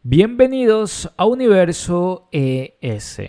Bienvenidos a Universo ES.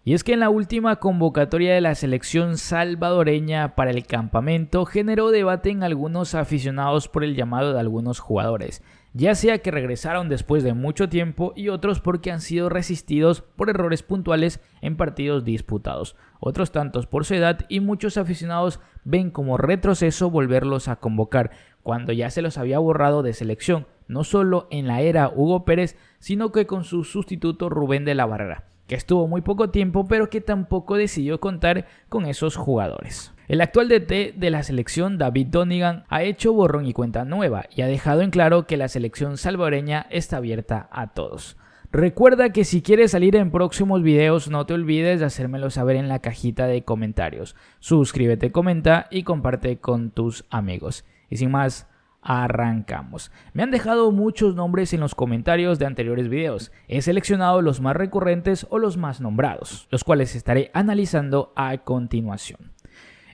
Y es que en la última convocatoria de la selección salvadoreña para el campamento generó debate en algunos aficionados por el llamado de algunos jugadores, ya sea que regresaron después de mucho tiempo y otros porque han sido resistidos por errores puntuales en partidos disputados, otros tantos por su edad, y muchos aficionados ven como retroceso volverlos a convocar cuando ya se los había borrado de selección, no solo en la era Hugo Pérez, sino que con su sustituto Rubén de la Barrera, que estuvo muy poco tiempo pero que tampoco decidió contar con esos jugadores. El actual DT de la selección, David Donigan, ha hecho borrón y cuenta nueva y ha dejado en claro que la selección salvadoreña está abierta a todos. Recuerda que si quieres salir en próximos videos, no te olvides de hacérmelo saber en la cajita de comentarios. Suscríbete, comenta y comparte con tus amigos. Y sin más, arrancamos. Me han dejado muchos nombres en los comentarios de anteriores videos. He seleccionado los más recurrentes o los más nombrados, los cuales estaré analizando a continuación.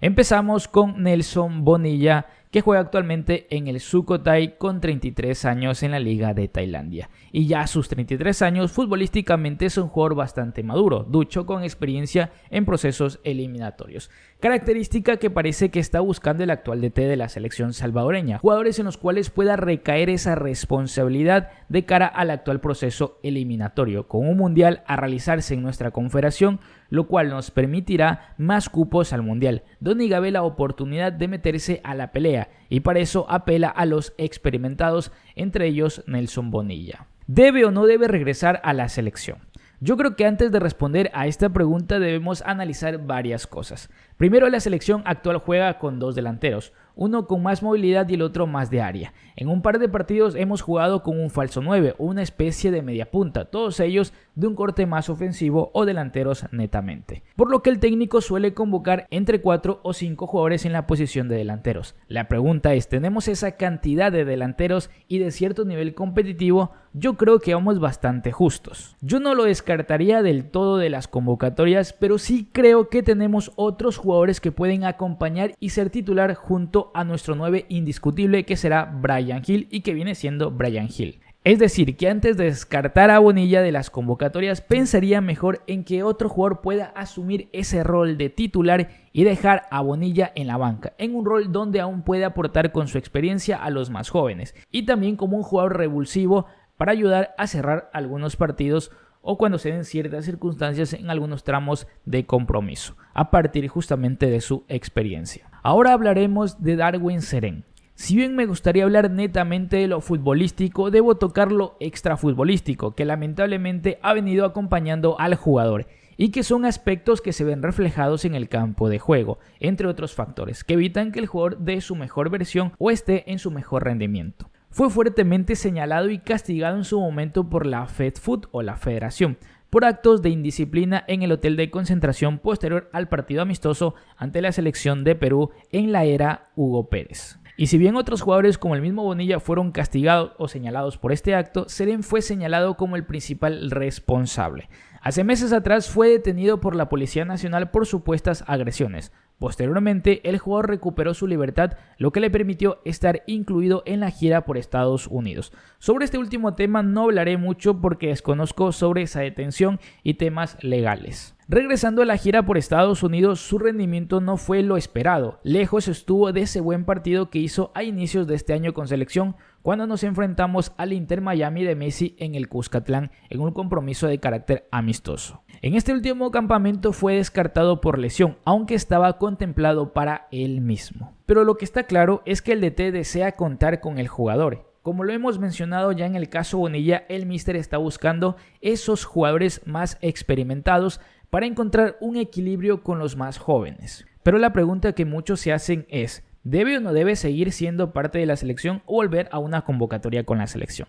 Empezamos con Nelson Bonilla, que juega actualmente en el Sukhothai con 33 años en la Liga de Tailandia. Y ya a sus 33 años, futbolísticamente es un jugador bastante maduro, ducho con experiencia en procesos eliminatorios. Característica que parece que está buscando el actual DT de la selección salvadoreña, jugadores en los cuales pueda recaer esa responsabilidad de cara al actual proceso eliminatorio, con un mundial a realizarse en nuestra confederación, lo cual nos permitirá más cupos al mundial, donde ve la oportunidad de meterse a la pelea, y para eso apela a los experimentados, entre ellos Nelson Bonilla. ¿Debe o no debe regresar a la selección? Yo creo que antes de responder a esta pregunta debemos analizar varias cosas. Primero, la selección actual juega con dos delanteros, uno con más movilidad y el otro más de área. En un par de partidos hemos jugado con un falso 9 o una especie de media punta, todos ellos de un corte más ofensivo o delanteros netamente. Por lo que el técnico suele convocar entre 4 o 5 jugadores en la posición de delanteros. La pregunta es, ¿tenemos esa cantidad de delanteros y de cierto nivel competitivo? Yo creo que vamos bastante justos. Yo no lo descartaría del todo de las convocatorias, pero sí creo que tenemos otros jugadores que pueden acompañar y ser titular junto a nuestro 9 indiscutible, que será Bryan Gil, y que viene siendo Bryan Gil. Es decir, que antes de descartar a Bonilla de las convocatorias, pensaría mejor en que otro jugador pueda asumir ese rol de titular y dejar a Bonilla en la banca, en un rol donde aún puede aportar con su experiencia a los más jóvenes, y también como un jugador revulsivo para ayudar a cerrar algunos partidos o cuando se den ciertas circunstancias en algunos tramos de compromiso, a partir justamente de su experiencia. Ahora hablaremos de Darwin Cerén. Si bien me gustaría hablar netamente de lo futbolístico, debo tocar lo extrafutbolístico, que lamentablemente ha venido acompañando al jugador y que son aspectos que se ven reflejados en el campo de juego, entre otros factores, que evitan que el jugador dé su mejor versión o esté en su mejor rendimiento. Fue fuertemente señalado y castigado en su momento por la FEDFUT o la Federación, por actos de indisciplina en el hotel de concentración posterior al partido amistoso ante la selección de Perú en la era Hugo Pérez. Y si bien otros jugadores como el mismo Bonilla fueron castigados o señalados por este acto, Cerén fue señalado como el principal responsable. Hace meses atrás fue detenido por la Policía Nacional por supuestas agresiones. Posteriormente, el jugador recuperó su libertad, lo que le permitió estar incluido en la gira por Estados Unidos. Sobre este último tema no hablaré mucho porque desconozco sobre esa detención y temas legales. Regresando a la gira por Estados Unidos, su rendimiento no fue lo esperado. Lejos estuvo de ese buen partido que hizo a inicios de este año con selección, cuando nos enfrentamos al Inter Miami de Messi en el Cuscatlán en un compromiso de carácter amistoso. En este último campamento fue descartado por lesión, aunque estaba contemplado para él mismo. Pero lo que está claro es que el DT desea contar con el jugador. Como lo hemos mencionado ya en el caso Bonilla, el míster está buscando esos jugadores más experimentados para encontrar un equilibrio con los más jóvenes. Pero la pregunta que muchos se hacen es, ¿debe o no debe seguir siendo parte de la selección o volver a una convocatoria con la selección?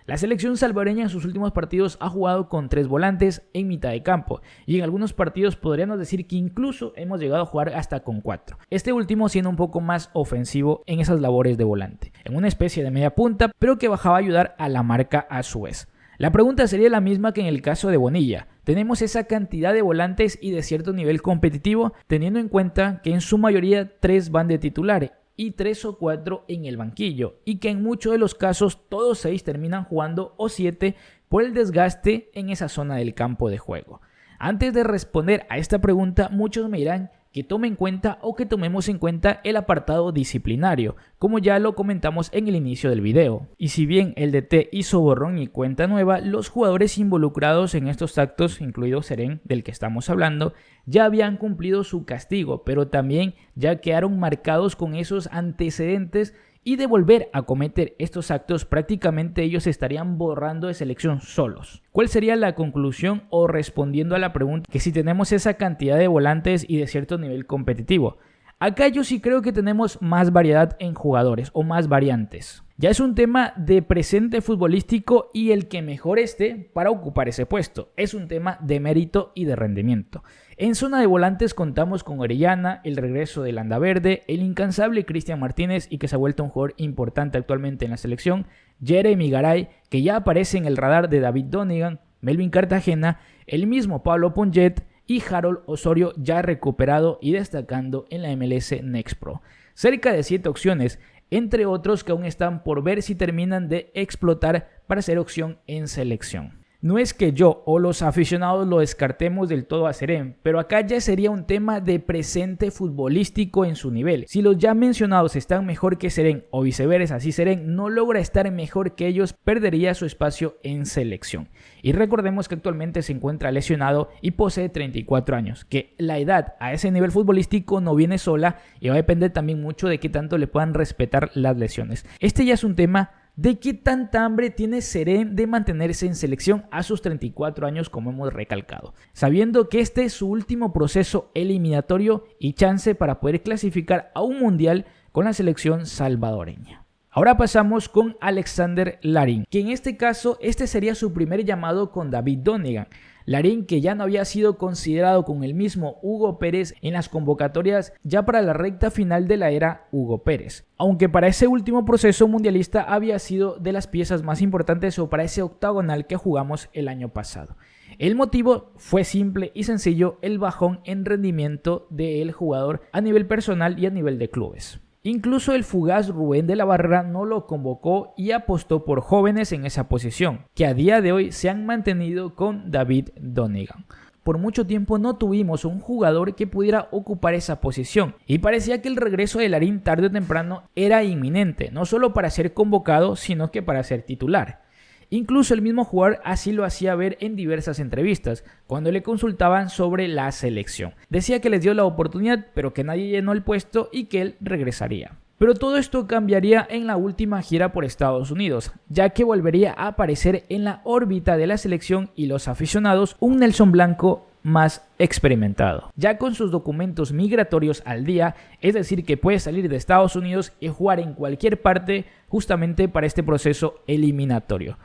La selección salvadoreña en sus últimos partidos ha jugado con 3 volantes en mitad de campo y en algunos partidos podríamos decir que incluso hemos llegado a jugar hasta con 4. Este último siendo un poco más ofensivo en esas labores de volante, en una especie de media punta, pero que bajaba a ayudar a la marca a su vez. La pregunta sería la misma que en el caso de Bonilla. ¿Tenemos esa cantidad de volantes y de cierto nivel competitivo, teniendo en cuenta que en su mayoría 3 van de titular y 3 o 4 en el banquillo, y que en muchos de los casos todos 6 terminan jugando o 7 por el desgaste en esa zona del campo de juego. Antes de responder a esta pregunta, muchos me dirán que tome en cuenta o que tomemos en cuenta el apartado disciplinario, como ya lo comentamos en el inicio del video. Y si bien el DT hizo borrón y cuenta nueva, los jugadores involucrados en estos actos, incluido Seren, del que estamos hablando, ya habían cumplido su castigo, pero también ya quedaron marcados con esos antecedentes, y de volver a cometer estos actos prácticamente ellos estarían borrando de selección solos. ¿Cuál sería la conclusión o respondiendo a la pregunta que si tenemos esa cantidad de volantes y de cierto nivel competitivo? Acá yo sí creo que tenemos más variedad en jugadores o más variantes. Ya es un tema de presente futbolístico y el que mejor esté para ocupar ese puesto. Es un tema de mérito y de rendimiento. En zona de volantes contamos con Orellana, el regreso de Landaverde, el incansable Cristian Martínez y que se ha vuelto un jugador importante actualmente en la selección, Jeremy Garay, que ya aparece en el radar de David Donegan, Melvin Cartagena, el mismo Pablo Ponget y Harold Osorio ya recuperado y destacando en la MLS Next Pro. Cerca de 7 opciones, entre otros que aún están por ver si terminan de explotar para ser opción en selección. No es que yo o los aficionados lo descartemos del todo a Seren, pero acá ya sería un tema de presente futbolístico en su nivel. Si los ya mencionados están mejor que Seren o viceversa, si Seren no logra estar mejor que ellos, perdería su espacio en selección. Y recordemos que actualmente se encuentra lesionado y posee 34 años, que la edad a ese nivel futbolístico no viene sola y va a depender también mucho de qué tanto le puedan respetar las lesiones. Este ya es un tema de qué tanta hambre tiene Seren de mantenerse en selección a sus 34 años, como hemos recalcado, sabiendo que este es su último proceso eliminatorio y chance para poder clasificar a un mundial con la selección salvadoreña. Ahora pasamos con Alexander Larín, que en este caso este sería su primer llamado con David Donegan. Larín, que ya no había sido considerado con el mismo Hugo Pérez en las convocatorias ya para la recta final de la era Hugo Pérez, aunque para ese último proceso mundialista había sido de las piezas más importantes o para ese octagonal que jugamos el año pasado. El motivo fue simple y sencillo: el bajón en rendimiento del jugador a nivel personal y a nivel de clubes. Incluso el fugaz Rubén de la Barrera no lo convocó y apostó por jóvenes en esa posición, que a día de hoy se han mantenido con David Donegan. Por mucho tiempo no tuvimos un jugador que pudiera ocupar esa posición y parecía que el regreso de Larín tarde o temprano era inminente, no solo para ser convocado, sino que para ser titular. Incluso el mismo jugador así lo hacía ver en diversas entrevistas, cuando le consultaban sobre la selección. Decía que les dio la oportunidad, pero que nadie llenó el puesto y que él regresaría. Pero todo esto cambiaría en la última gira por Estados Unidos, ya que volvería a aparecer en la órbita de la selección y los aficionados un Nelson Blanco más experimentado, ya con sus documentos migratorios al día, es decir que puede salir de Estados Unidos y jugar en cualquier parte justamente para este proceso eliminatorio.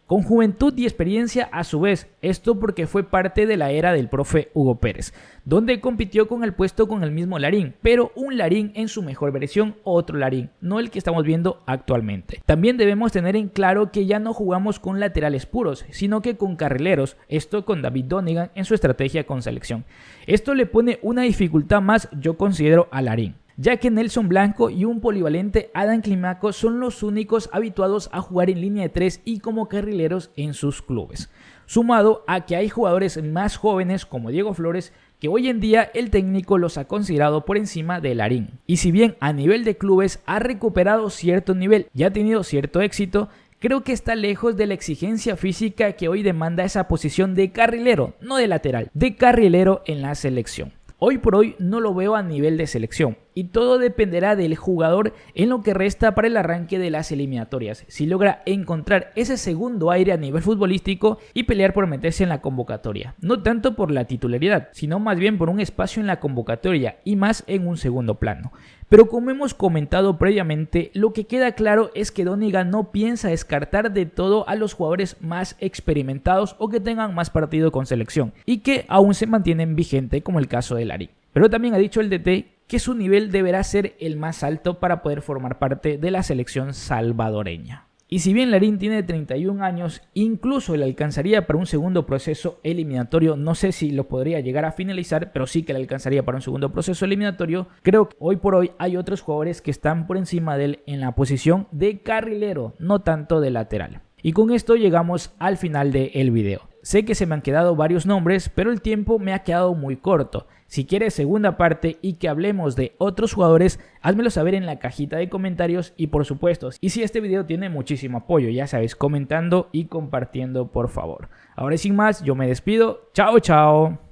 Con juventud y experiencia a su vez, esto porque fue parte de la era del profe Hugo Pérez, donde compitió con el puesto con el mismo Larín, pero un Larín en su mejor versión, otro Larín, no el que estamos viendo actualmente. También debemos tener en claro que ya no jugamos con laterales puros, sino que con carrileros, esto con David Donegan en su estrategia con selección. Esto le pone una dificultad más, yo considero, a Larín, ya que Nelson Blanco y un polivalente Adam Climaco son los únicos habituados a jugar en línea de 3 y como carrileros en sus clubes. Sumado a que hay jugadores más jóvenes como Diego Flores, que hoy en día el técnico los ha considerado por encima de Larín. Y si bien a nivel de clubes ha recuperado cierto nivel y ha tenido cierto éxito, creo que está lejos de la exigencia física que hoy demanda esa posición de carrilero, no de lateral, de carrilero en la selección. Hoy por hoy no lo veo a nivel de selección y todo dependerá del jugador en lo que resta para el arranque de las eliminatorias, si logra encontrar ese segundo aire a nivel futbolístico y pelear por meterse en la convocatoria, no tanto por la titularidad, sino más bien por un espacio en la convocatoria y más en un segundo plano. Pero como hemos comentado previamente, lo que queda claro es que Donegan no piensa descartar de todo a los jugadores más experimentados o que tengan más partido con selección y que aún se mantienen vigentes, como el caso de Larín. Pero también ha dicho el DT que su nivel deberá ser el más alto para poder formar parte de la selección salvadoreña. Y si bien Larín tiene 31 años, incluso le alcanzaría para un segundo proceso eliminatorio, no sé si lo podría llegar a finalizar, pero sí que le alcanzaría para un segundo proceso eliminatorio, creo que hoy por hoy hay otros jugadores que están por encima de él en la posición de carrilero, no tanto de lateral. Y con esto llegamos al final del video. Sé que se me han quedado varios nombres, pero el tiempo me ha quedado muy corto. Si quieres segunda parte y que hablemos de otros jugadores, házmelo saber en la cajita de comentarios y por supuesto, y si este video tiene muchísimo apoyo, ya sabes, comentando y compartiendo por favor. Ahora sin más, yo me despido. Chao, chao.